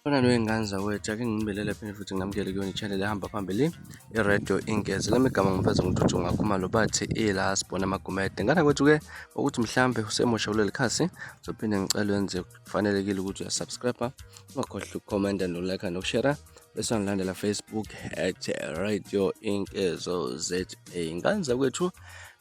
Khona ney'ngane zakwethu ake ngibelele phinde futhi nginamukele kuyona i-channel ehamba phambili i-Radio Inkezi. Lami igama ngifeza ngodutshu ngakhumalo bathi ila sibona amagumede. Ngana kwethu-ke ukuthi mhlambe usemusha kuleli khasi zophinde ngicela wenze kufanelekile ukuthi uyasubscribe, ungakhohlwa ukukhomenta no-like nokushare bese ngilandela Facebook @Radio Inkezo ZA. Ingane zakwethu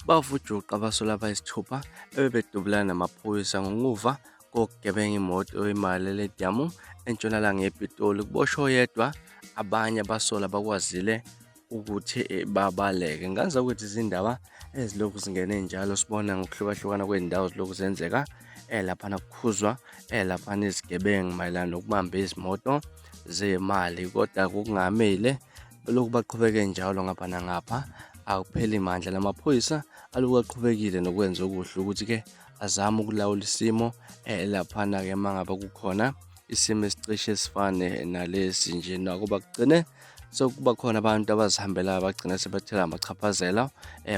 bavujuqa abasola abayisithupha ebebedubulana namaphoyisa ngokuva kokugebenga imoto imali lediyamu entshonalanga yePitoli. Kuboshwe oyedwa, abanye abasola bakwazile ukuthi babaleke. Ingane zakwethu izindaba ezilokhu zingene njalo sibona ngokuhlukahlukana kwey'ndawo zilokhu zenzeka laphana kukhuzwa laphana izigebengu mayelana nokubamba izimoto zemali, kodwa kungamele belokhu baqhubeke njalo ngapha nangapha. Akupheli mandla lamaphoyisa alokhu aqhubekile nokwenza okuhle ukuthi-ke azame ukulawula isimo laphana-ke mangabe kukhona isimo esicishe esifane nalesi nje, nakuba kugcine sekuba khona abantu abazihambelayo bagcina sebethela amachaphazela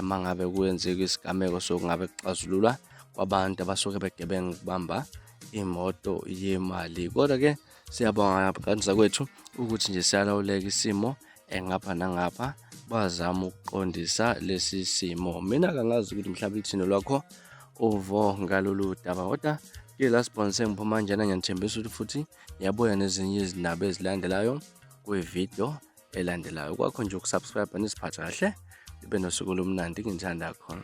mangabe kwenzeka isigameko sokungabe kuxazululwa kwabantu abasuke begebenga ukubamba imoto yemali. Kodwa-ke siyabonga ngaphansi zakwethu ukuthi nje siyalawuleka isimo ngapha nangapha, bazama ukuqondisa lesi simo. Mina-ke angazi ukuthi mhlawumbe ithini lwakho uvo ngalolu daba, kodwa ke la sibona sengiphuma kanjena ngiyanithembisa ukuthi futhi ngiyabuya nezinye izindaba ezilandelayo kwividiyo elandelayo. Kwakho nje ukusubscribe nisiphathe kahle, ibe nosuku olumnandi, ngithanda khona.